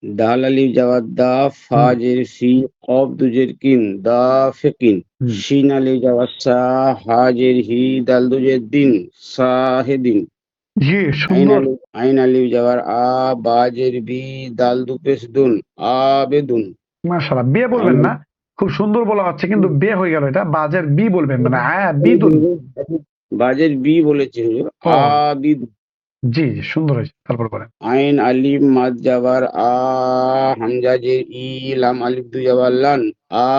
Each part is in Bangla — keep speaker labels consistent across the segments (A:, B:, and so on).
A: দাল আলিফ যাওয়ার দা, ফা
B: হুম
A: জের ফি, কফ দুজের কিন, দা ফেকিন,
B: হুম
A: শিন আলিফ যাওয়ার সা, হা জের হি, দাল দুজের দিন, সাহেদিন,
B: জি
A: আইন
B: সুন্দর।
A: আলিফ যাওয়ার আ, বা জের বি, দাল দু পেশ দুন, আবেদুন,
B: মাশাআল্লাহ, বে
A: আইন
B: বলবেন না, খুব সুন্দর বলা হচ্ছে কিন্তু বে হয়ে গেল, এটা বাজের বি বলবেন, মানে বিদুন।
A: বাজের বি বলেছে হুজুর,
B: ও
A: আবিদুন,
B: জি জি, সুন্দর হয়েছে, তারপর বলেন।
A: আইন আলিফ মাদ যাবার আ, হামজা জের ই, লাম আলিফ দু যাবার লান, আ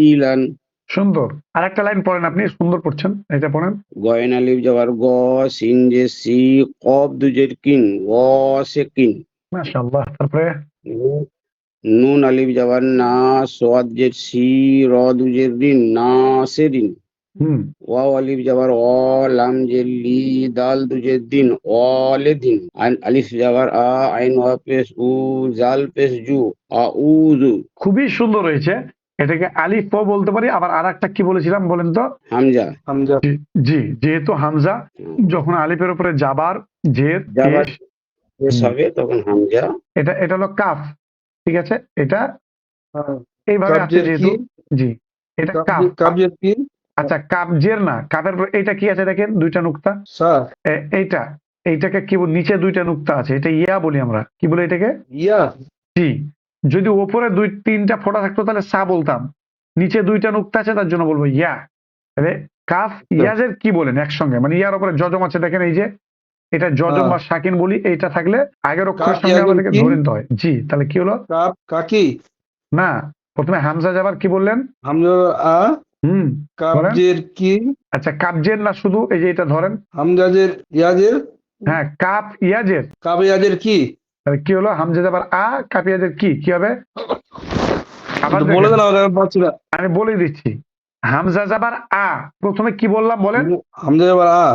A: ইলান,
B: সুন্দর, আর একটা লাইন পড়েন, আপনি সুন্দর পড়ছেন, এটা পড়েন।
A: গয়েন আলিফ যাবার গ, সিন জের সি, কফ দুজের কিন, গ সে কিন,
B: মাশাআল্লাহ, তারপরে।
A: নুন আলিফ যাবার না, সোয়াদ জের সি, র দুজের রিন, না সে রিন,
B: হুম
A: ওয়াও আলিফ যাবার অ, লাম জের লি, দাল দুজের দিন, অলে দিন, আলিফ যাবার আ, আইন ওয়া পেশ উ, জাল পেশ জু, আউযু,
B: খুবই সুন্দর হয়েছে। এটাকে আলিফ প বলতে পারি, আবার আর একটা কি বলেছিলাম বলেন তো?
A: হামজা,
C: হামজা।
B: জি, যেহেতু হামজা, যখন আলিফের উপরে জাবার, জের,
A: যাবার
B: পেশ।
A: শেষ
B: হুম,
A: হবে তখন হামজা,
B: এটা হলো কাফ, ঠিক আছে, এটা
C: হ্যাঁ,
B: এইভাবে আছে
C: কাবজের
B: যেহেতু।
C: কি?
B: জি, এটা কাফ।
C: কাবজের কি?
B: আচ্ছা, কাবজের না, কাফের পর এইটা কি আছে দেখেন, দুইটা নুক্তা।
C: সা।
B: এইটা, এইটাকে কি নিচে দুইটা নুক্তা আছে, এটা ইয়া বলি আমরা, কি বলে এটাকে?
C: ইয়া।
B: জি, যদি ওপরে দুই তিনটা ফোঁটা থাকতো তাহলে সা বলতাম, নিচে দুইটা নুক্তা আছে তার জন্য বলবো ইয়া। তাহলে কাফ ইয়াজের কি বলেন একসঙ্গে, মানে ইয়ার উপরে যজম আছে দেখেন, এই যে এটা যজম
C: হ্যাঁ।
B: বা সাকিন বলি, এইটা থাকলে আগের
C: কাপ
B: অক্ষরের সঙ্গে
C: ইয়াজের
B: আমাদেরকে
C: কি?
B: ধরে নিতে হয়। জি, তাহলে কি হলো?
C: কাপ কাকি।
B: না, প্রথমে হামজা যাবার কি বললেন?
C: হামজা আ।
B: হুম, বলেন।
C: কাবজের কি?
B: আচ্ছা, কাবজের না শুধু, এই যে এটা ধরেন।
C: হামজাজের ইয়াজের।
B: হ্যাঁ, কাপ ইয়াজের,
C: কাব ইয়াজের কি?
B: তাহলে কি হলো? হামজা যাবার আ, কাপ ইয়াজের কি হবে? আবার
C: একটু বলে
B: দেখেন,
C: দেন, আমি পাচ্ছি না।
B: আমি বলে দিচ্ছি। হামজা যাবার আ, প্রথমে কি বললাম বলেন?
C: হামজা আবার আ।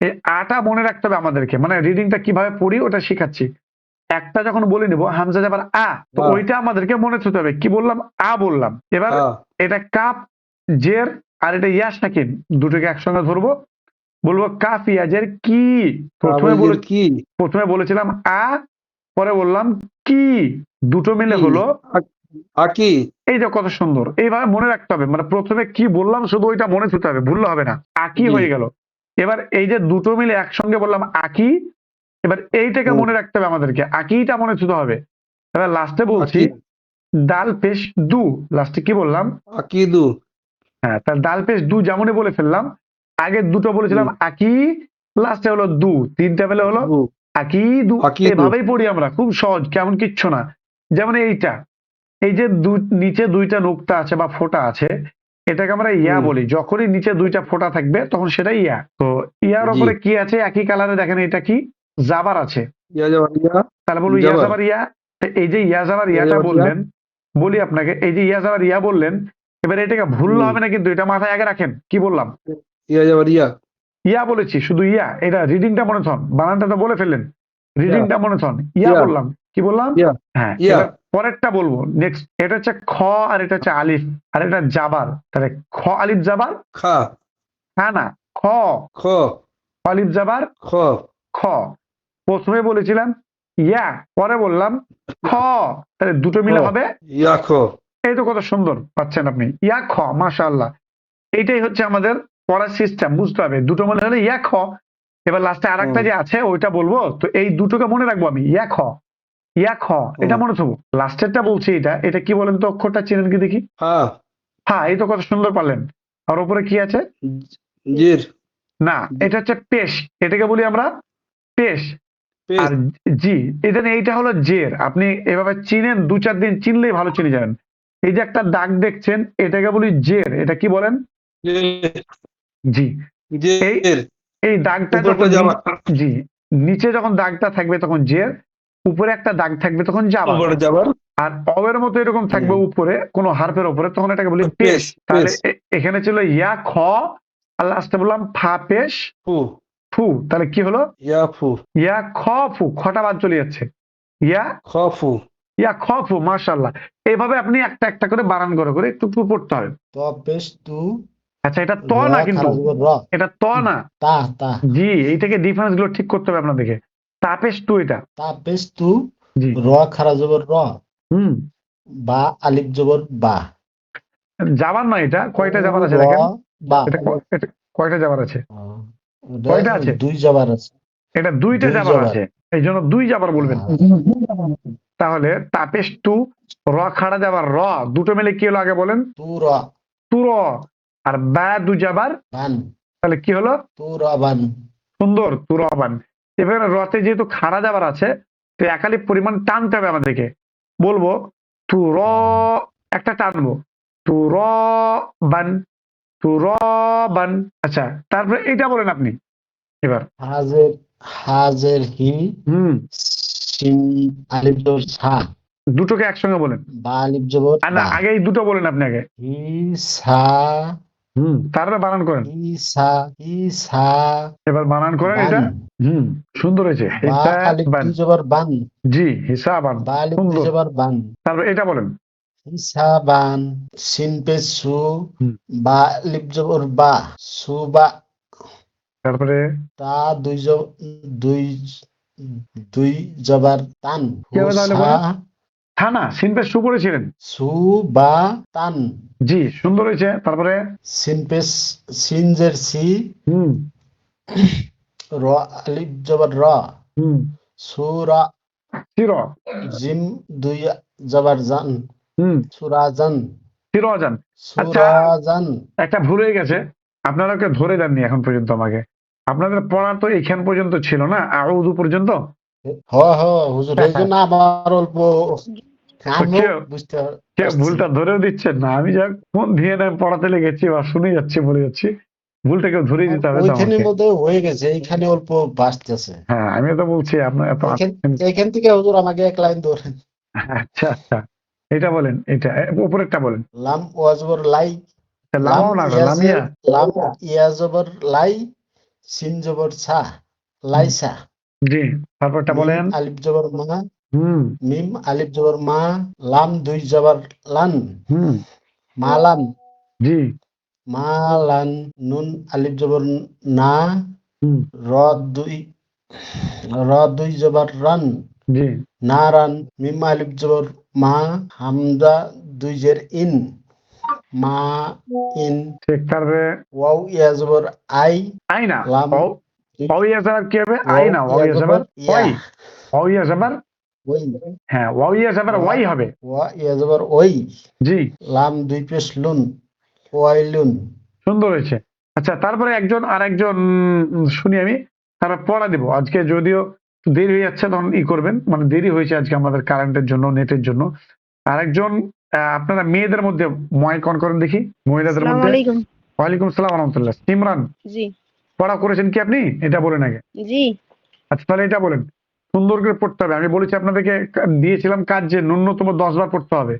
B: এই আটা মনে রাখতে হবে আমাদেরকে, মানে রিডিংটা কিভাবে পড়ি ওটা শিখাচ্ছি। একটা যখন বলে নিব হামজা যাবার আ, তো
C: হ্যাঁ।
B: ওইটা আমাদেরকে মনে থাকতে হবে, কি বললাম? আ বললাম। এবার
C: হ্যাঁ।
B: এটা কাপ জের, আর এটা ইয়া সাকিন, দুটোকে একসঙ্গে ধরবো, বলবো কাফ ইয়াজের কি। প্রথমে
C: কাবজের কি?
B: প্রথমে বলেছিলাম আ, পরে বললাম কি, দুটো মিলে
C: কি?
B: হলো
C: আকি।
B: এই যে, কত সুন্দর, এইভাবে মনে রাখতে হবে, মানে প্রথমে কি বললাম শুধু ওইটা মনে থাকতে হবে, ভুললে হবে না। আকি
C: জি।
B: হয়ে গেল। এবার এই যে দুটো মিলে একসঙ্গে বললাম আকি, এবার এইটাকে মনে রাখতে হবে আমাদেরকে, আকিটা মনে থাকতে হবে। এবার লাস্টে বলছি
C: আকি।
B: দাল পেশ দু, লাস্টে কি বললাম?
C: আকিদু।
B: হ্যাঁ, তাহলে দাল পেশ দু যেমনই বলে ফেললাম, আগে দুটো বলেছিলাম আকি, লাস্টে হলো দু, তিনটা মিলে হলো
C: দু।
B: আকি দু।
C: আকিদু।
B: এভাবেই পড়ি আমরা, খুব সহজ, কেমন কিচ্ছু না। যেমন এইটা, এই যে নিচে দুইটা নুক্তা আছে বা ফোঁটা আছে, এটাকে আমরা ইয়া বলি, যখনই নিচে দুইটা ফোঁটা থাকবে তখন সেটা ইয়া। তো ইয়ার
C: জি।
B: উপরে কি আছে একই কালারে দেখেন, এটা কি? জাবার আছে,
C: ইয়া যাবার ইয়া।
B: তাহলে বলবো ইয়া
C: যাবার।
B: জাবার ইয়া। এই যে ইয়া জাবার
C: ইয়া
B: ইয়াটা
C: যাবার ইয়া।
B: বললেন, বলি আপনাকে, এই যে ইয়া জাবার ইয়া বললেন, এবার এটাকে ভুললে হবে না কিন্তু, এটা মাথায় আগে রাখেন, কি বললাম?
C: ইয়া যাবার ইয়া।
B: ইয়া বলেছি, শুধু ইয়া, এটা রিডিংটা মনে থন, বানানটা তো বলে ফেললেন,
C: ইয়া।
B: রিডিংটা মনে থন, ইয়া
C: ইয়া।
B: বললাম, কি বললাম?
C: ইয়া।
B: হ্যাঁ,
C: ইয়া।
B: এবার পরেরটা বলবো নেক্সট, এটা হচ্ছে খ, আর এটা হচ্ছে আলিফ, আর এটা জাবার, তাহলে খ আলিফ জাবার,
C: খা।
B: হ্যাঁ না, খ,
C: খ।
B: আলিফ জাবার
C: খ।
B: খ। প্রথমে বলেছিলাম ইয়া, পরে বললাম খ, তাহলে দুটো
C: খ।
B: মিলে হবে,
C: ইয়া খ।
B: এই তো কত সুন্দর পাচ্ছেন আপনি, ইয়া খ, মাশাআল্লাহ। এইটাই হচ্ছে আমাদের পড়ার সিস্টেম, বুঝতে হবে, দুটো মনে হলে ইয়া খ। এবার লাস্টে আর একটা যে আছে ওইটা বলবো, তো এই দুটোকে মনে রাখবো আমি, ইয়া খ, ইয়া খ, এটা মনে থাকবো। লাস্টেরটা বলছি, এটা এটা কি বলেন তো, অক্ষরটা চেনেন কি দেখি?
C: হা।
B: হ্যাঁ, এই তো কত সুন্দর পারলেন। আর উপরে কি আছে?
C: জির।
B: না, এটা হচ্ছে পেশ, এটাকে বলি আমরা পেশ।
C: পেশ।
B: আর জি, এটা এইটা হলো জের, আপনি এভাবে চিনেন, দু চার দিন চিনলেই ভালো চিনে যাবেন। এই যে একটা দাগ দেখছেন, এটাকে বলি জের, এটা কি বলেন? জি, এই
C: জের।
B: এই দাগটা
C: উপরটা
B: যখন
C: যাবার।
B: জি, নিচে যখন দাগটা থাকবে তখন জের, উপরে একটা দাগ থাকবে তখন জাবার,
C: উপরে যাবার।
B: আর অবের মতো এরকম থাকবে উপরে কোনো হারফের উপরে, তখন এটাকে বলি পেশ।
C: পেশ।
B: তাহলে
C: পেশ।
B: এখানে ছিল ইয়া খ, আর লাস্টে বললাম ফা পেশ
C: ফু।
B: ফু, তাহলে কি হলো?
C: ইয়া ফু।
B: ইয়া খ ফু, খটা বাদ চলে যাচ্ছে, ইয়া
C: খ ফু।
B: ইয়া খ ফু, মাশাআল্লাহ। এইভাবে আপনি একটা একটা করে বানান করে করে একটু একটু পড়তে হবে।
D: ত পেশ তু,
B: আচ্ছা, এটা ত
D: র
B: না কিন্তু,
D: খারা জবর র,
B: এটা ত না।
D: তা
B: জি, এইটাকে ডিফারেন্স গুলো ঠিক করতে হবে আপনাদেরকে। তাপেশ টু, এটা
D: তা পেশ তু,
B: জি
D: র খারা জবর র,
B: হুম
D: বা আলিফ জবর বা,
B: যাবার নয়, এটা কয়টা
D: উ
B: যাবার আছে
D: র
B: দেখেন,
D: বা।
B: এটা কয়টা যাবার আছে,
D: ওটা
B: কয়টা আছে,
D: দুই জবর আছে,
B: এটা দুইটা
D: দুই
B: যাবার
D: জবর।
B: আছে, এই জন্য দুই যাবার বলবেন। তাহলে তাপেশ টু, র খাড়া যাবার র, দুটো মিলে কি হলো আগে বলেন,
D: তু র
B: তুর, আর বা দু যাবার,
D: বান,
B: তাহলে কি হলো,
D: তু র বান।
B: সুন্দর, তুরবান। এবারে রতে যেহেতু খাড়া যাবার আছে, তো একালি পরিমাণ টানতে হবে আমাদেরকে, বলবো তু র, একটা টানবো, তু র বান, তু র বান। আচ্ছা, তারপরে এটা বলেন আপনি এবার।
D: হাজের হাজের হি,
B: হুম,
D: সিন আলিফ জবর সা,
B: দুটোকে একসঙ্গে বলেন,
D: বা আলিফ জবর
B: আর না
D: বা,
B: আগে এই দুটো বলেন আপনি আগে।
D: হি সা,
B: হুম, তারপরে বানান করেন,
D: হি সা, হি সা
B: এবার বানান করেন
D: বান,
B: এটা। হুম, সুন্দর হয়েছে,
D: বা আলিফ
B: হিসাবান।
D: দুই জবর বান,
B: জি, হিসাবান,
D: বা আলিফ দুই
B: সুন্দর।
D: জবর বান,
B: তারপরে এটা বলেন।
D: হিসাবান, সিন পেশ সু,
B: হুম,
D: বা আলিফ জবর বা, সুবা,
B: তারপরে
D: তা দুই দুই জবর তান,
B: কি হবে তাহলে
D: হুসা,
B: বলেন, থানা সিনপে শু করেছিলেন,
D: সু বা তান,
B: জি সুন্দর হয়েছে। তারপরে
D: সিন পেশ সিনজের সি,
B: হুম
D: র আলিফ জবর র,
B: হুম,
D: সুরা,
B: চির,
D: জিম দুই জবর জান,
B: হুম,
D: সুরাজান,
B: চিরজান। আচ্ছা,
D: সুরাজান।
B: একটা ভুল হয়ে গেছে, আপনারা ওকে ধরে দেননি এখন পর্যন্ত আমাকে, আপনাদের পড়া তো এইখান পর্যন্ত ছিল না, আউযু পর্যন্ত।
D: হ হ হুজুর, এই জন্য আমার অল্প
B: তো
D: আমিও
B: কেউ
D: বুঝতে
B: কেউ
D: পারছি।
B: ভুলটা ধরেও দিচ্ছেন না, আমি যা ফোন দিয়ে পড়াতে লেগেছি বা শুনে যাচ্ছি বলে যাচ্ছি, ভুলটা কেউ ধরিয়ে দিতে হবে তো
D: ওইখানের
B: আমাকে।
D: মধ্যে হয়ে গেছে, এইখানে অল্প বাঁচতেছে।
B: হ্যাঁ, আমি তো বলছি আপনার এত
D: এইখান
B: আসছেন।
D: এইখান থেকে হুজুর আমাকে এক লাইন ধরেন।
B: আচ্ছা আচ্ছা, এটা বলেন, এটা উপরেরটা বলেন।
D: লাম ওয়াজবর লাই, লাম
B: লামাও না,
D: ইয়াজে,
B: লামিয়া।
D: লাম ইয়াজবর লাই, সিন জবর সা, লাইসা,
B: জি, তারপরটা
D: মিম
B: বলেন।
D: আলিফ জবর মা,
B: হুম
D: মিম আলিফ জবর মা, লাম দুই জবর লান,
B: হুম,
D: মালান,
B: জি
D: মালান, নুন আলিফ জবর না,
B: হুম,
D: র দুই র দুই জবর রান,
B: জি
D: নারান, মিম আলিফ জবর মা, হামজা দুই জের ইন, মা ইন,
B: ঠিক। তারপরে
D: ওয়াও ইয়া জবর আই,
B: আই না,
D: লাম
B: ও,
D: দুই,
B: ওয়াইয়া যাবার কি হবে, আই
D: ওয়াও
B: না,
D: ইয়া
B: ওয়াইয়া যাবার
D: জবর ইয়া,
B: ওয়াই, ওয়াইয়া যাবার,
D: ওই,
B: হ্যাঁ ওয়াইয়া যাবার
D: ওয়া
B: ওয়াই হবে।
D: ওয়া ইয়া জবর ওই,
B: জি,
D: লাম দুই পেশ লুন, ওয়াইলুন।
B: সুন্দর হয়েছে। আচ্ছা, তারপরে একজন আর একজন শুনি আমি, তারা পড়া দিব আজকে, যদিও দেরি হয়ে যাচ্ছে তখন ই করবেন, মানে দেরি হয়েছে আজকে আমাদের কারেন্টের জন্য, নেটের জন্য। আরেকজন, আপনারা মেয়েদের মধ্যে মাইক অন করেন দেখি, মহিলাদের
E: আসসালামু
B: মধ্যে।
E: আলাইকুম।
B: ওয়ালাইকুম সালাম রহমতুল্লাহ। সিমরান,
E: জি
B: পড়া করেছেন কি আপনি, এটা বলেন আগে।
E: জি
B: আচ্ছা, তাহলে এটা বলেন, সুন্দর করে পড়তে হবে। আমি বলেছি আপনাদেরকে, দিয়েছিলাম কাজ যে ন্যূনতম 10 বার পড়তে হবে,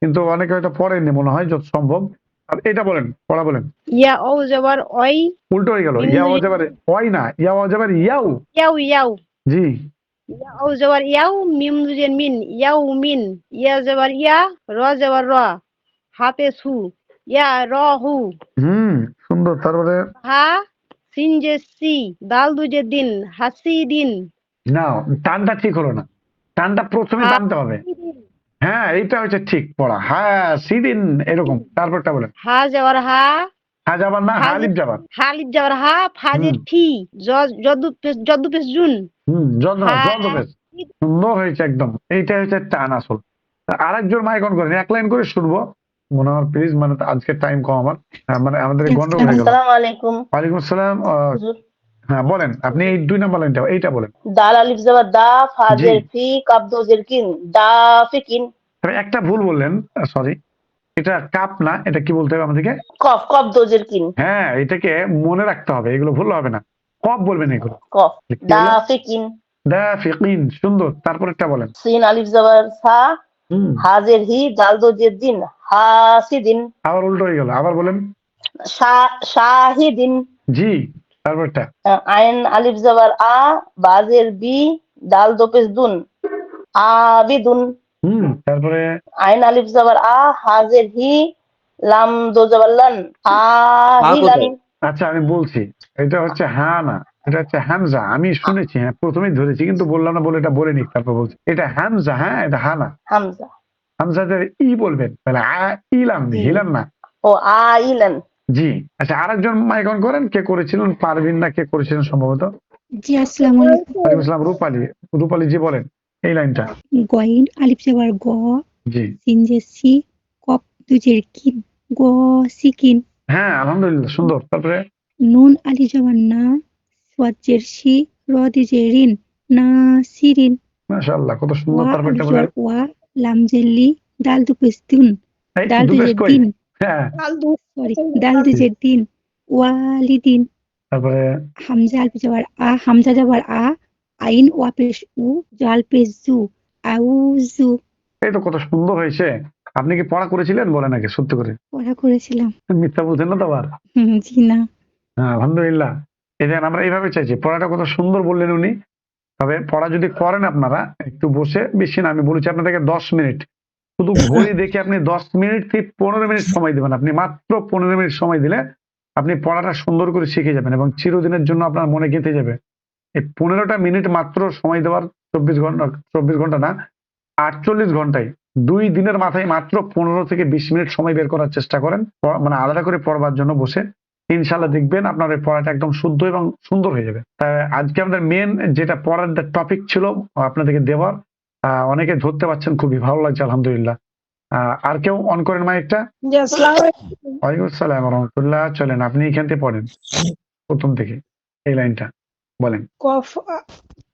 B: কিন্তু অনেকে হয়তো পড়েননি মনে হয়, যত সম্ভব। আর এটা বলেন, পড়া বলেন।
E: ইয়া ও যাবার ওই,
B: উল্টো হয়ে গেল,
E: মিম
B: ইয়া
E: দুই
B: যাবার ওয়াই না, ইয়া যাবার ইয়াও।
E: ইয়াও ইয়াও,
B: জি,
E: ইয়া ও যাবার ইয়াও, মিম দুজের মিন, ইয়াও মিন, ইয়া যাবার ইয়া, র যাবার র, হাতে সু, ইয়া র হু,
B: হুম, সুন্দর। তারপরে
E: হা সিন যে সি, দাল দুজে দিন, হাসি দিন,
B: না, টানটা ঠিক হলো না, টানটা প্রথমে
E: হা
B: টানতে হবে। হ্যাঁ, এইটা হচ্ছে ঠিক পড়া, হ্যাঁ সিদিন, এরকম। তারপরটা বলেন।
E: হা যাবার হা,
B: হা যাবার না,
E: ফাজে
B: হালিফ যাবার।
E: হালিফ যাবার হা, ফাজের
B: হুম
E: ফি, জদু পেশ জুন,
B: হুম,
E: হা
B: যত বেশ সুন্দর হয়েছে একদম, এইটা হচ্ছে টান আসল। আরেকজন মাইক অন করেন, এক লাইন করে শুনবো মনে আমার, প্লিজ, মানে আজকে টাইম কম আমার, মানে আমাদের গন্ডগোল হয়ে গেল।
F: আসসালামু আলাইকুম
B: ওয়ালাইকুম আসসালাম।
F: হুজুর।
B: হ্যাঁ বলেন, আপনি এই 2 নম্বর লাইনটা, এইটা বলেন।
F: দাল আলিফ জবর দা,
B: জি,
F: ফাজের ফি, কাব দোজের কিন, দা ফিকিন।
B: তবে একটা ভুল বললেন, সরি, এটা কাপ না, এটা কি বলতে হবে আমাদেরকে।
F: কফ কফ দোজের কিন,
B: হ্যাঁ, এটাকে মনে রাখতে হবে, এগুলো ভুল হবে না, কব বলবেন এগুলো।
F: কফ,
B: কি
F: দা
B: হলো,
F: ফিকিন।
B: দাফিকিন, সুন্দর। তারপরেরটা বলেন।
F: সিন আলিফ জবর সা,
B: হুম,
F: হাজের হি, দাল দোজের দিন, হাসিদিন।
B: আবার উল্টো হয়ে গেল, আবার বলেন।
F: শাহিদিন।
B: জি, তারপরটা।
F: আইন আলিফ জবর আ, বাজের বি, দাল দোপেশ দুন, আবিদুন।
B: হুম, তারপরে।
F: আইন আলিফ জবর আ, হাজের হি, লাম দো জবর লান, আহিলান।
B: আচ্ছা, আমি বলছি, এটা হচ্ছে হ্যাঁ না, এটা হচ্ছে হামজা। আমি শুনেছি, হ্যাঁ প্রথমেই ধরেছি, কিন্তু বললাম না বলে এটা বলে নিক, তারপর বলছি এটা হামজা। হ্যাঁ, এটা হানা।
F: হামজা।
B: হামজাদের ই বলবেন, তাহলে ইলাম,
F: জি।
B: হিলাম না।
F: ও আইলান।
B: জি। আচ্ছা, আরেকজন মাইক অন করেন। কে করেছিলেন? পারভিন না কে করেছিলেন সম্ভবত?
G: জি আসসালামু আলাইকুম।
B: ওয়ালাইকুম আসসালাম। রূপালী। রূপালী জি বলেন এই লাইনটা।
G: গইন আলিফ জবর গ,
B: জি।
G: সিন যে সি, কফ দুজের কিন, গ সিকিন।
B: হ্যাঁ, আলহামদুলিল্লাহ, সুন্দর। তারপরে
G: নুন আলিফ জবর না, সোয়াদ জের সি, র দিজের রিন, না সিরিন।
B: মাশাআল্লাহ, কত সুন্দর।
G: ওয়া
B: তারপর
G: আলিফ
B: এটা বলেন।
G: জবর ওয়া, লাম জের লি, দাল দুপেস দুন,
B: এই
G: দাল
B: দুপেশ
G: দুজের
B: কই?
G: দিন,
B: হ্যাঁ।
G: সরি দাল দুজের দিন, ওয়ালিদিন।
B: তারপরে
G: হামজা আলিফ জবর আ, হামজা জবর আ, আইন ওয়া পেশ উ, জাল পেশ জু, আউজু।
B: এই তো কত সুন্দর হয়েছে। আপনি কি পড়া করেছিলেন বলেন আগে সত্যি করে?
G: পড়া করেছিলাম।
B: মিথ্যা বলছেন না তো আবার?
G: জি না।
B: হ্যাঁ, আলহামদুলিল্লাহ। এই দেখেন, আমরা এইভাবে চাইছি। পড়াটা কত সুন্দর বললেন উনি। তবে পড়া যদি করেন আপনারা একটু বসে, বেশি না, আমি বলেছি আপনাদেরকে 10 মিনিট, শুধু ঘড়ি দেখে আপনি 10 মিনিট থেকে 15 মিনিট সময় দেবেন। আপনি মাত্র 15 মিনিট সময় দিলে আপনি পড়াটা সুন্দর করে শিখে যাবেন এবং চিরদিনের জন্য আপনার মনে গেঁথে যাবে। এই 15টা মিনিট মাত্র সময় দেওয়ার, 24 ঘন্টা, 24 ঘন্টা না, 48 ঘন্টায় 2 দিনের মাথায় মাত্র 15 থেকে 20 মিনিট সময় বের করার চেষ্টা করেন, মানে আলাদা করে পড়বার জন্য বসে। ইনশাল্লাহ দেখবেন আপনার ওই পড়াটা একদম শুদ্ধ এবং সুন্দর হয়ে যাবে। তাই আজকে আমাদের মেন যেটা পড়ার টপিক ছিল আপনাদেরকে দেওয়ার, অনেকে ধরতে পারছেন, খুবই ভালো লাগছে আলহামদুলিল্লাহ। আর কেউ অন করেন মাইকটা।
H: জি আসসালামু আলাইকুম।
B: ওয়ালাইকুম আসসালাম রহমতুল্লাহ। চলেন, আপনি এখান থেকে পড়েন প্রথম থেকে এই লাইনটা বলেন।
H: কফ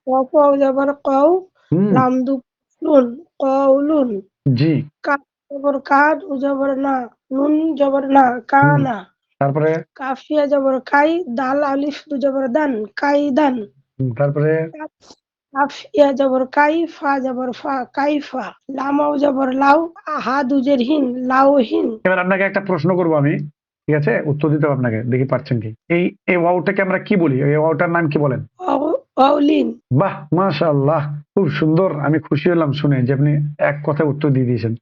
H: কফ ওয়াও জবর কও,
B: হুম।
H: লাম দু নুন, কওলুন।
B: জি।
H: কাফ জবর কাদ, উ জবর না, নুন জবর না, কানা।
B: তারপরে
H: কাফিয়া জবর কাই, দাল আলিফ দু জবর দান, কাইদান।
B: তারপরে
H: কাফিয়া জবর কাই, ফা জবর ফা, কাইফা। লামাও জবর লাউ, হা দুজের হিন, লাউহিন।
B: এবার আপনাকে একটা প্রশ্ন করবো আমি, ঠিক আছে? উত্তর দিতে হবে আপনাকে, দেখি পারছেন কি। এই ওয়াওটাকে আমরা কি বলি? এই ওয়াওটার নাম কি বলেন?
H: ওয়াউলিন।
B: বাহ, মাশাআল্লাহ, খুব সুন্দর। আমি খুশি হলাম শুনে যে আপনি এক কথায় উত্তর দিয়ে দিয়েছেন।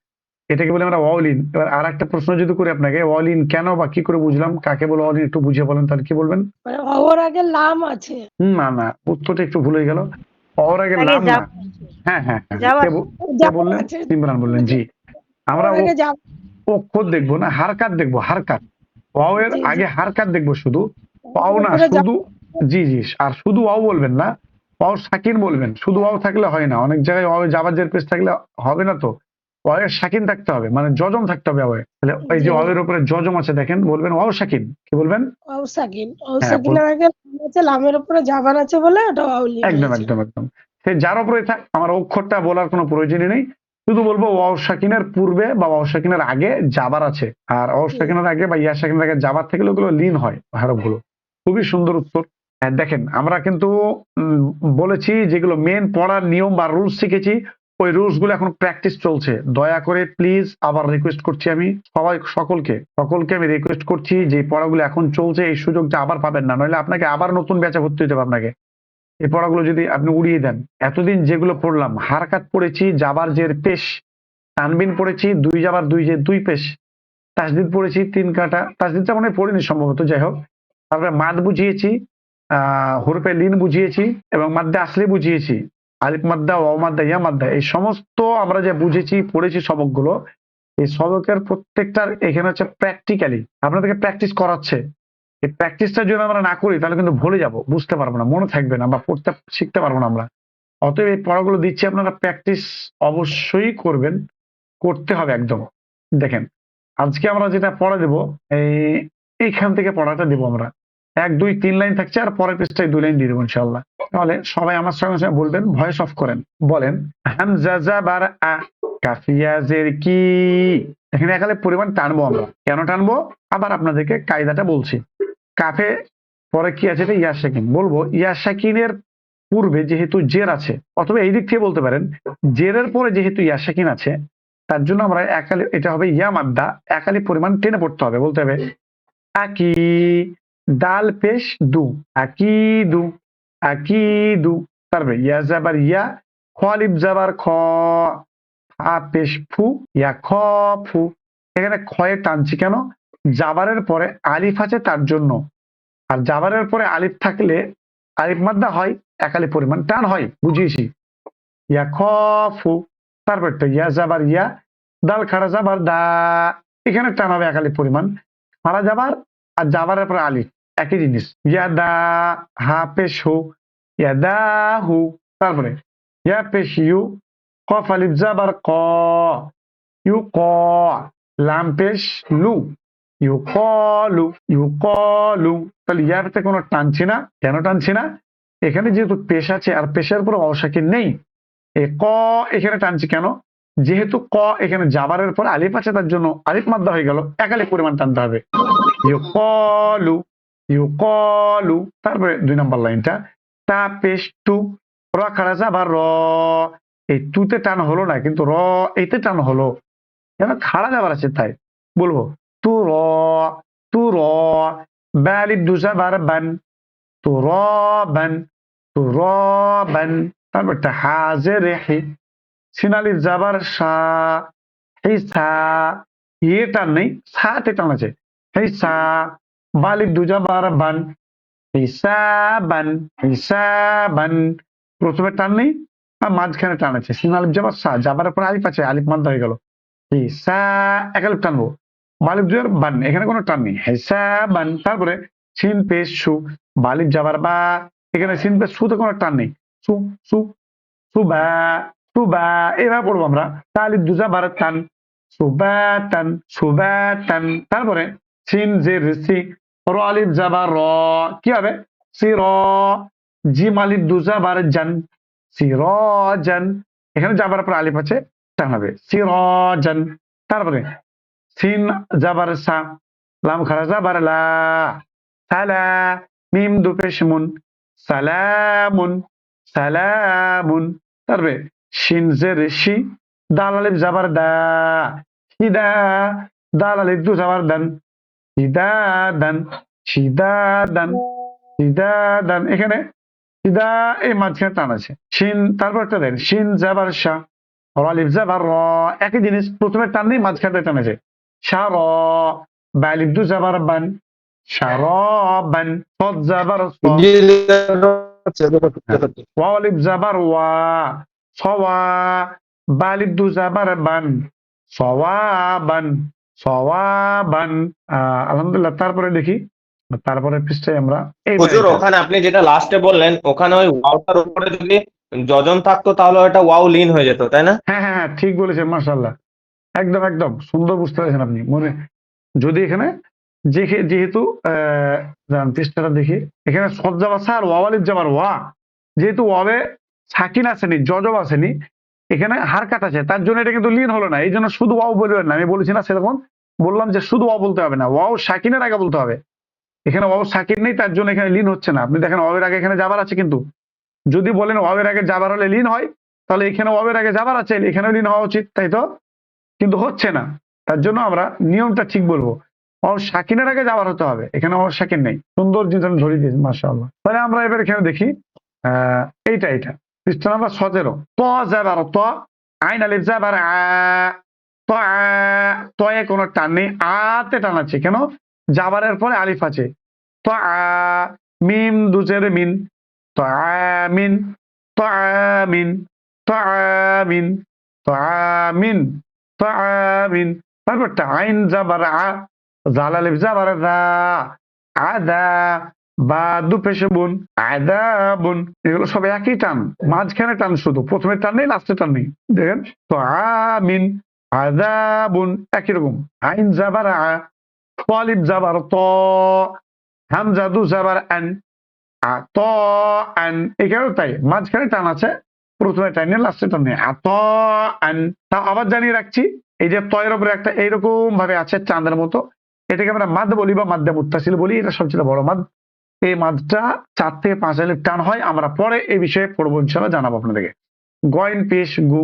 B: এটাকে বলে আমরা ওয়াউলিন। এবার আর একটা প্রশ্ন যদি করি আপনাকে, ওয়াউলিন কেন বা কি করে বুঝলাম, কাকে বলে ওয়াউলিন, একটু বুঝিয়ে বলেন, তাহলে কি বলবেন?
H: মানে ওর আগে লাম আছে।
B: না না, উত্তরটা একটু ভুল হয়ে গেল। ওর আগে
E: আগে
B: লাম না।
E: যাব
B: হ্যাঁ হ্যাঁ হ্যাঁ,
E: যাওয়ার
B: কে বললেন?
H: আছে।
B: ইমরান বললেন। জি। আমরা
H: ওর আগে যাব।
B: অক্ষর দেখবো না, হারকাত দেখবো, হারকাত। ওয়াও এর
H: জি, জি।
B: আগে হারকাত দেখবো শুধু, ওয়াও না
H: তারপরে
B: শুধু। জি জি। আর শুধু ওয়াও বলবেন না, ওয়াও সাকিন বলবেন। শুধু ওয়াও থাকলে হয় না, অনেক জায়গায় ওয়াও জাবার জের পেশ থাকলে হবে না। তো ওয়াও এর সাকিন থাকতে হবে, মানে জজম থাকতে হবে ওয়াও এ। তাহলে এই যে
H: জি।
B: ওয়াও এর উপরে জজম আছে দেখেন, বলবেন ওয়াও সাকিন। কি বলবেন?
H: ওসাকিন
B: হ্যাঁ,
H: ওসাকিনের আগে লাম আছে, লামের উপরে জাবার আছে বলে ওটা ওয়াউলিন
B: একদম
H: হয়েছে।
B: একদম একদম। সে যার উপরে থাক, আমার অক্ষরটা বলার কোনো প্রয়োজনই নেই। শুধু বলবো ওয়াও সাকিনের পূর্বে বা ওয়াও সাকিনের আগে জাবার আছে, আর ওয়াও সাকিনের আগে বা ইয়া সাকিনের আগে জাবার থাকলে ওগুলো লিন হয় হরফগুলো। খুবই সুন্দর উত্তর। হ্যাঁ, দেখেন আমরা কিন্তু বলেছি যেগুলো মেন পড়ার নিয়ম বা রুলস শিখেছি, ওই রুলস গুলো এখন প্র্যাকটিস চলছে। দয়া করে প্লিজ আবার রিকোয়েস্ট করছি আমি সকলকে আমি রিকোয়েস্ট করছি যে পড়াগুলো এখন চলছে, এই সুযোগটা আবার পাবেন না, নইলে আপনাকে আবার নতুন ব্যাচে ভর্তি হতে হবে আপনাকে। এই পড়াগুলো যদি আপনি উড়িয়ে দেন, এতদিন যেগুলো পড়লাম, হারকাত পড়েছি, জাবার জের পেশ, তানবিন পড়েছি, দুই জাবার দুই জের দুই পেশ, তাসদিদ পড়েছি 3 কাটা, তাসদিদটা মনে হয় পড়িনি সম্ভবত, যাই হোক। তারপরে মাদ বুঝিয়েছি, হরফে লিন বুঝিয়েছি এবং মাদ্দা আসলে বুঝিয়েছি, আলিফ মাদ্দা, ওয়াও মাদ্দা, ইয়া মাদ্দা, এই সমস্ত আমরা যে বুঝেছি পড়েছি সবকগুলো, এই সবকের প্রত্যেকটার এখানে হচ্ছে প্র্যাকটিক্যালি আপনাদেরকে প্র্যাকটিস করাচ্ছে। এই প্র্যাকটিসটা যদি আমরা না করি তাহলে কিন্তু ভুলে যাব, বুঝতে পারবো না, মনে থাকবে না, বা পড়তে শিখতে পারবো না আমরা। অতএব এই পড়াগুলো দিচ্ছি, আপনারা প্র্যাকটিস অবশ্যই করবেন, করতে হবে একদম। দেখেন, আজকে আমরা যেটা পড়া দেবো, এইখান থেকে পড়াটা দেবো আমরা। 1 2 3 লাইন থাকছে, আর পরের পৃষ্ঠায় 2 লাইন দিয়ে দেবো ইনশাআল্লাহ। তাহলে সবাই আমার সঙ্গে সঙ্গে বলবেন, ভয়েস অফ করেন, বলেন হামজা জাবার আ, কাফিয়া জের কি। এখানে একালে পরিমাণ টানবো আমরা। কেন টানবো আবার আপনাদেরকে কায়দাটা বলছি। কাফে পরে কি আছে? ইয়া সাকিন বলবো। ইয়া সাকিনের পূর্বে যেহেতু জের আছে, অথবা এই দিক থেকে বলতে পারেন জেরের পরে যেহেতু ইয়া সাকিন আছে, তার জন্য আমরা একালি, এটা হবে ইয়া মাদ্দা, একালি পরিমাণ টেনে পড়তে হবে, বলতে হবে আকি, দাল পেশ দু, আকিদু, আকিদু। তারপরে ইয়া জাবার ইয়া, খালিব জাবার খ, ফা পেশ ফু, ইয়া খ ফু। এখানে খয়ে টানছি কেন? জাবারের পরে আলিফ আছে তার জন্য। আর জাবারের পরে আলিফ থাকলে আলিফ মাদ্দা হয়, একালি পরিমাণ টান হয়, বুঝিয়েছি। ইয়া খফু, তারপর তো ইয়া জাবার ইয়া, দাল খাড়া জাবার দা, এখানে টান হবে একালি পরিমাণ, খাড়া জাবার আর জাবারের পর আলিফ, একই জিনিস। ইয়া দা, হা পেশ হু, ইয়া দা হু, তারপরে ইয়া পেশ ইউ, কফ আলিফ জাবার ক, ইউ ক, লাম পেশ লু, ইউ কলু, ইউ কলু। তাহলে ইয়াতে কোনো টানছি না, কেন টানছি না? এখানে যেহেতু পেশ আছে আর পেশের উপর অসাকিন নেই, এ ক এখানে টানছি কেন? যেহেতু ক এখানে জাবারের পর আলিফ আছে, তার জন্য আলিফ মাদ্দা হয়ে গেল, একালি পরিমাণ টানতে হবে। ইউ কলু, ইউ কলু। তারপরে 2 নম্বর লাইনটা, তা পেশ টু, র খাড়া যাবার র, এই তুতে টান হলো না, কিন্তু র এতে টান হলো, কেন? খাড়া যাবার আছে তাই বলবো। তু র, তু র, বালিব দুসা বার বান, তু র বান, তু র বান। তারপরটা হাজের হি, সিনালি জাবার সা, হিসা, ইয়ে টান নেই, সাতে টান আছে, হিসা, বালিব দুজা বার বান, হিসাবান, হিসাবান। প্রথমে টান নেই আর মাঝখানে টান আছে, সিন আলিফ জাবার সা, জাবারের পর আলিফ আছে, আলিফ মাদ্দা হয়ে গেল, হিসা, একালিফ টানবো, বালিফ জুয়ার বান, এখানে কোনো টান নেই, হিসাবান। তারপরে সিন পেশ সু, বালিফ জাবার বা, এখানে সিন পেশ সুতে কোনো টান নেই, সু সু, সুবা, সুবা, এভাবে পড়বো আমরা। তালিফ দুজা বার টান, সুবাতান, সুবাতান। তারপরে সিন জের সি, র আলিফ জাবার র, কি হবে? সি র, জিম আলিফ দুজা বার জান, সি র জান, এখানে যাবার পর আলিফ আছে, টান হবে, সি র জান। তারপরে সিন জাবার সা, লাম খারা জাবার লা, সালা, মিম দু পেশ মুন, সালামুন, সালামুন। তারপরে শিন জের শি, দাল আলিফ জাবার দা, হিদা, দাল আলিফ দু জাবার দান, হিদাদান, শিদাদান, শিদাদান। এখানে সিদা এই মাঝখানে টান আছে, শিন, তারপর একটা দেন শিন জাবার শাহ, র আলিফ জাবার র, একই জিনিস, প্রথমে টান নেই, মাঝখানে টান আছে, শাহ র, বা আলিফ দু জাবার বান, শারাবান, সদ জাবার স,
C: জি দেখাচ্ছে।
B: ওয়া আলিফ জাবার ওয়া, সওয়া, বা আলিফ দু জাবার বান, সওয়াবান, সওয়াবান। আলহামদুলিল্লাহ। তারপরে দেখি, তারপরে পৃষ্ঠায় আমরা এই
I: হুজুর ওখানে আপনি যেটা লাস্টে বললেন, ওখানে ওই ওয়াওটার উপরে যদি যজন থাকতো তাহলে ওটা ওয়াও লিন হয়ে যেত, তাই না?
B: হ্যাঁ হ্যাঁ হ্যাঁ, ঠিক বলেছেন, মাশাআল্লাহ, একদম একদম সুন্দর বুঝতে পেরেছেন আপনি। মনে যদি এখানে যেহেতু পৃষ্ঠাটা দেখি, এখানে সদ জাবার সা আর ওয়াও আলিফ জাবার ওয়া, যেহেতু ওয়াবে সাকিন আসেনি, জজব আসেনি, এখানে হারকাত আছে, তার জন্য এটা কিন্তু লিন হলো না, এই জন্য শুধু ওয়াও বলবেন না। আমি বলেছি না সেরকম, বললাম যে শুধু ওয়াও বলতে হবে না, ওয়াও সাকিনের আগে বলতে হবে। এখানে ওয়াও সাকিন নেই, তার জন্য এখানে লিন হচ্ছে না। আপনি দেখেন ওয়াবের আগে এখানে জাবার আছে, কিন্তু যদি বলেন ওয়াবের আগে জাবার হলে লিন হয়, তাহলে এখানে ওয়াবের আগে জাবার আছে, এখানেও লিন হওয়া উচিত, তাই তো? কিন্তু হচ্ছে না, তার জন্য আমরা নিয়মটা ঠিক বলবো, ওয়াও সাকিনের আগে জাবার হতে হবে, এখানে ওয়াও সাকিন নেই। সুন্দর জিনিস আমি ধরিয়ে দিয়েছি, মাশাআল্লাহ। তাহলে আমরা এবার এখানে দেখি, এইটা পৃষ্ঠা নাম্বার 17, ত জাবার ত, আইন আলিফ জাবার আ, ত আ, তয়ে কোনো টান নেই, আতে টান আছে, কেন? জাবারের পরে আলিফ আছে, ত আ, মিম দুজের মিন, ত আমিন, ত আমিন, ত আমিন, ত আমিন, ত আমিন। তারপরটা আইন জাবার আ, জাল আলিফ জাবার দা, আদা, বা দু পেশে বুন, আদাবুন। এগুলো সব একই টান, মাঝখানে টান শুধু, প্রথমে টান নেই, লাস্টে টান নেই। দেখেন, তো আমিন, আদাবুন, একই রকম। আইন জাবার আ, তালিব জাবার ত, হামজা দু জাবার আন, আত আন, এখানেও তাই, মাঝখানে টান আছে, প্রথমে টান নেই, লাস্টে টান নেই, আত আন। তা আবার জানিয়ে রাখছি, এই যে তয়ের উপরে একটা এইরকম ভাবে আছে চাঁদের মতো, এটাকে আমরা মাদ বলি বা মাদ্দে মুত্তাসিল বলি, এটা সবচেয়ে বড় মাদ। এই মাদটা 4 থেকে 5 আলিফ টান হয়, আমরা পরে এই বিষয়ে পড়বো, ইনশাআল্লাহ জানাবো আপনাদেরকে। গয়েন পেশ গু,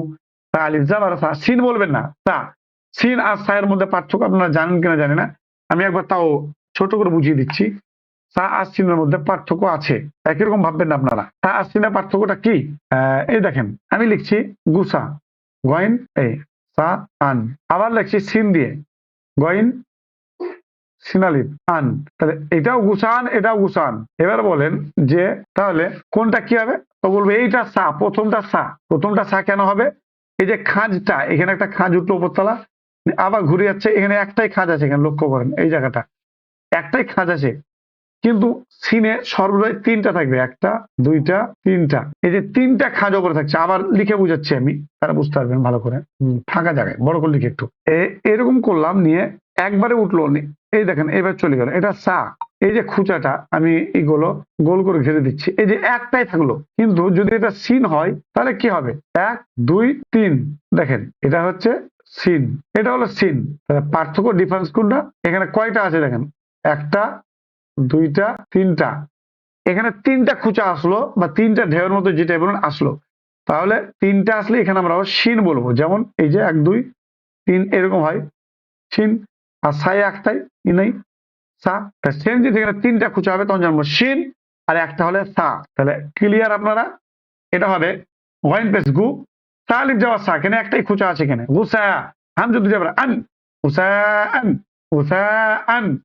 B: তা আলিফ জাবার সা, সিন বলবেন না, তা সিন আর সা এর মধ্যে পার্থক্য আপনারা জানেন কিনা জানি না, আমি একবার তাও ছোট করে বুঝিয়ে দিচ্ছি। সা আর সিনের মধ্যে পার্থক্য আছে, একই রকম ভাববেন না আপনারা। সা আর সিনের পার্থক্যটা কি? এই দেখেন, আমি লিখছি গুসা, গয়েন এই সা আন, আবার লিখছি সিন দিয়ে, গয়েন সিনালিপ আন, তাহলে এটাও গুসান এটাও গুসান। এবার বলেন যে তাহলে কোনটা কি হবে, তো বলবো এইটা সা, প্রথমটা সা কেন হবে, এই যে খাঁজটা, এখানে একটা খাঁজ উঠলো উপরতলা, আবার ঘুরে যাচ্ছে, এখানে একটাই খাঁজ আছে, এখানে লক্ষ্য করেন এই জায়গাটা একটাই খাঁজ আছে, কিন্তু সিনে সর্বদাই তিনটা থাকবে, একটা দুইটা তিনটা, এই যে তিনটা খাঁজ ওপরে থাকছে। আবার লিখে বুঝাচ্ছি আমি, তারা বুঝতে পারবেন ভালো করে, ফাঁকা জায়গায় বড় করে লিখে একটু এরকম করলাম, নিয়ে একবারে উঠলো, এই দেখেন এবার চলে গেল, এটা সা। এই যে খুঁচাটা আমি এইগুলো গোল করে ঘিরে দিচ্ছি, এই যে একটাই থাকলো, কিন্তু যদি এটা সিন হয় তাহলে কি হবে, 1 2 3, দেখেন এটা হচ্ছে সিন, এটা হলো সিন। পার্থক্য ডিফারেন্স কোনটা, এখানে কয়টা আছে দেখেন, একটা দুইটা তিনটা, এখানে তিনটা খুঁচা আসলো বা তিনটা ঢেউয়ের মতো যেটা বলুন আসলো, তাহলে তিনটা আসলে এখানে আমরা সিন বলবো, যেমন এই যে 1 2 3 এরকম হয় সিন, আর সাই একটাই ই নেই সা, সেম যদি এখানে তিনটা খুঁচা হবে তখন জানবো সিন, আর একটা হলে সা। তাহলে ক্লিয়ার আপনারা, এটা হবে ওয়াইন পেস গু, তালিব যাওয়া সা, এখানে একটাই খুঁচা আছে, এখানে গুসা, হাম যদি যাবে আন, উসা আন, উসা আন,